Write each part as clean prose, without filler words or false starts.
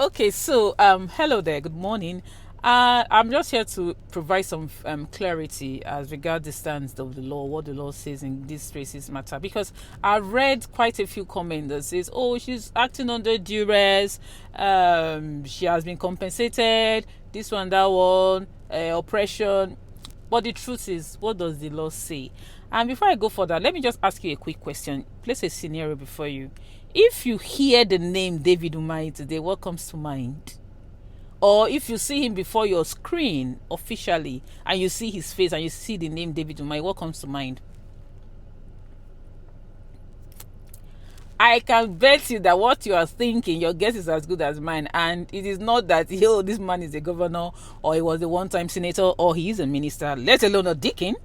Okay, so hello there. Good morning. I'm just here to provide some clarity as regards the stance of the law, what the law says in this racist matter. Because I read quite a few comments that says, "Oh, she's acting under duress. She has been compensated. This one, that one, oppression." But the truth is, what does the law say? And before I go further, let me just ask you a quick question. Place a scenario before you. If you hear the name David Umahi today, what comes to mind? Or if you see him before your screen officially and you see his face and you see the name David Umahi, what comes to mind? I can bet you that what you are thinking, your guess is as good as mine. And it is not that, oh, this man is a governor or he was a one-time senator or he is a minister, let alone a deacon.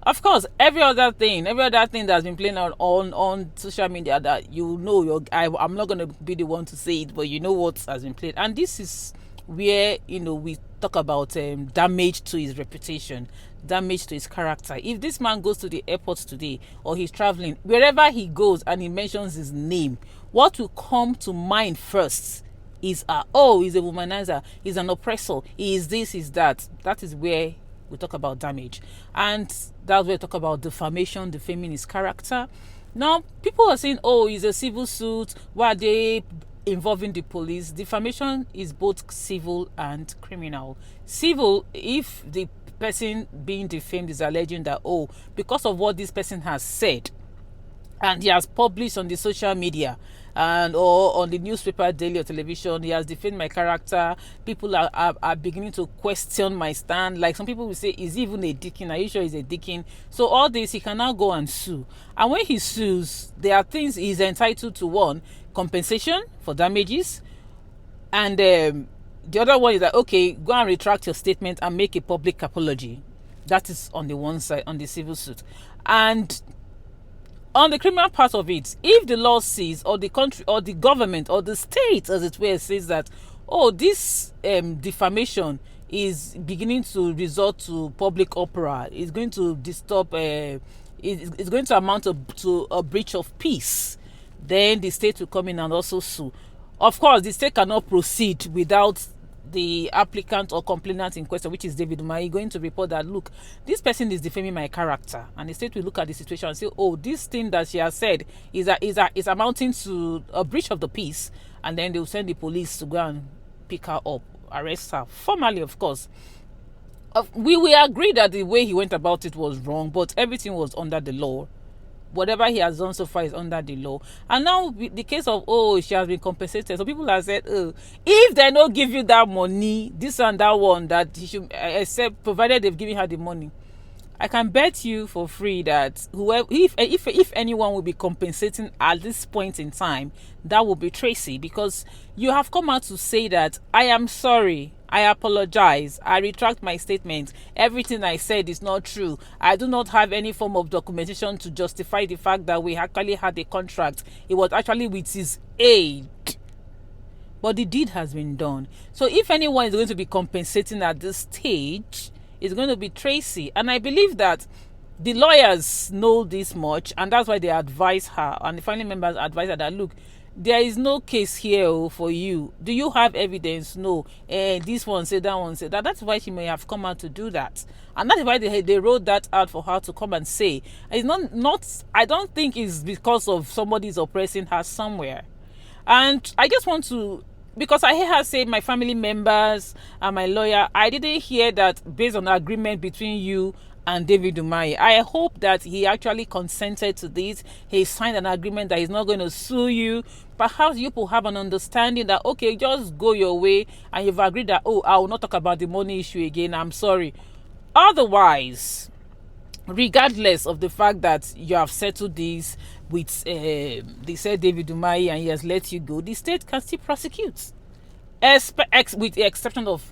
Of course, every other thing that's been playing on social media that you know, I'm not going to be the one to say it, but you know what has been played. And this is where, we talk about damage to his reputation, damage to his character. If this man goes to the airport today or he's traveling, wherever he goes and he mentions his name, what will come to mind first is, he's a womanizer, he's an oppressor, he is this, is that. That is where we talk about damage. And that's where we talk about defamation, defaming his character. Now, people are saying, oh, it's a civil suit. Why are they involving the police? Defamation is both civil and criminal. Civil, if the person being defamed is alleging that, oh, because of what this person has said, and he has published on the social media and or on the newspaper, daily or television, he has defamed my character. People are beginning to question my stand. Like some people will say, is he even a deacon? Are you sure he's a deacon? So all this, he can now go and sue. And when he sues, there are things he's entitled to. One, compensation for damages. And the other one is that, okay, go and retract your statement and make a public apology. That is on the one side, on the civil suit. And on the criminal part of it, if the law says, or the country or the government or the state as it were says that, oh, this defamation is beginning to resort to public opera, it's going to disturb, it's going to amount to a breach of peace, then the state will come in and also sue. Of course, the state cannot proceed without the applicant or complainant in question, which is David Umahi, going to report that, look, this person is defaming my character, and the state will look at the situation and say, oh, this thing that she has said is amounting to a breach of the peace, and then they will send the police to go and pick her up, arrest her formally, of course. We agree that the way he went about it was wrong, but everything was under the law. Whatever he has done so far is under the law. And now the case of, oh, she has been compensated. So people have said, oh, if they don't give you that money, this and that one, that he should accept, provided they've given her the money. I can bet you for free that whoever, if anyone will be compensating at this point in time, that will be Tracy, because you have come out to say that, I am sorry, I apologize, I retract my statement, everything I said is not true, I do not have any form of documentation to justify the fact that we actually had a contract, it was actually with his aid. But the deed has been done. So if anyone is going to be compensating at this stage, it's going to be Tracy. And I believe that the lawyers know this much, and that's why they advise her, and the family members advise her that, look, there is no case here for you. Do you have evidence? No. This one said, that one said that. That's why she may have come out to do that. And that's why they wrote that out for her to come and say. It's not I don't think it's because of somebody's oppressing her somewhere. And I just want to, because I hear her say my family members and my lawyer, I didn't hear that based on agreement between you and David Umahi. I hope that he actually consented to this. He signed an agreement that he's not going to sue you. Perhaps you will have an understanding that, okay, just go your way, and you've agreed that, oh, I will not talk about the money issue again, I'm sorry. Otherwise, regardless of the fact that you have settled this with they said David Umahi and he has let you go, the state can still prosecute, with the exception of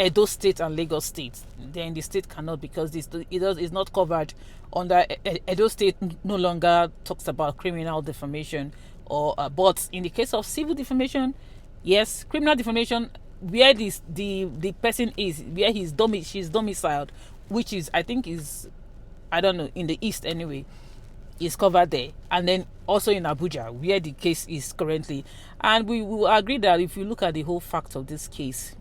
Edo State and Lagos State. Then the state cannot, because it is not covered under Edo State. No longer talks about criminal defamation, or but in the case of civil defamation, yes, criminal defamation, where the person is, where she's domiciled, which is, I think, is, I don't know, in the east anyway. is covered there, and then also in Abuja, where the case is currently. And we will agree that if you look at the whole fact of this case,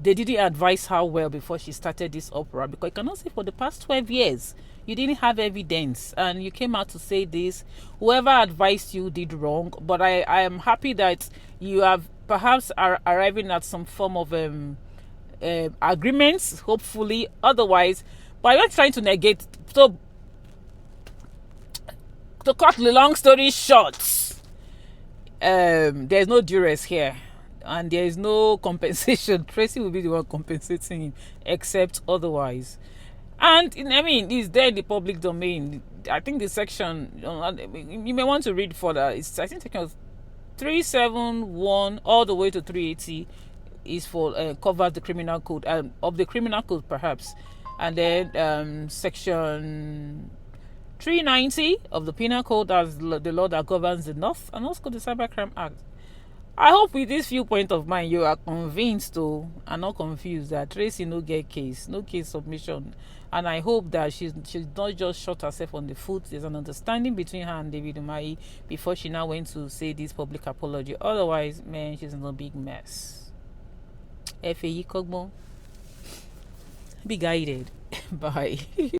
they didn't advise her well before she started this opera, because you cannot say for the past 12 years you didn't have evidence and you came out to say this. Whoever advised you did wrong, but I am happy that you have perhaps are arriving at some form of agreements, hopefully. Otherwise, but I'm not trying to negate. So, to cut the long story short, there's no duress here, and there is no compensation. Tracy will be the one compensating him, except otherwise. And I mean, it's there in the public domain. I think the section, you may want to read further. It's, I think, section 371 all the way to 380 is for covers the criminal code, of the criminal code perhaps, and then section 390 of the penal code, that's the law that governs the North, and also the Cybercrime Act. I hope with this viewpoint of mine you are convinced and not confused that Tracy no case submission, and I hope that she's not just shot herself on the foot. There's an understanding between her and David Umahi before she now went to say this public apology. Otherwise, man, she's in a big mess. F.A.E. Kogbo, be guided. Bye.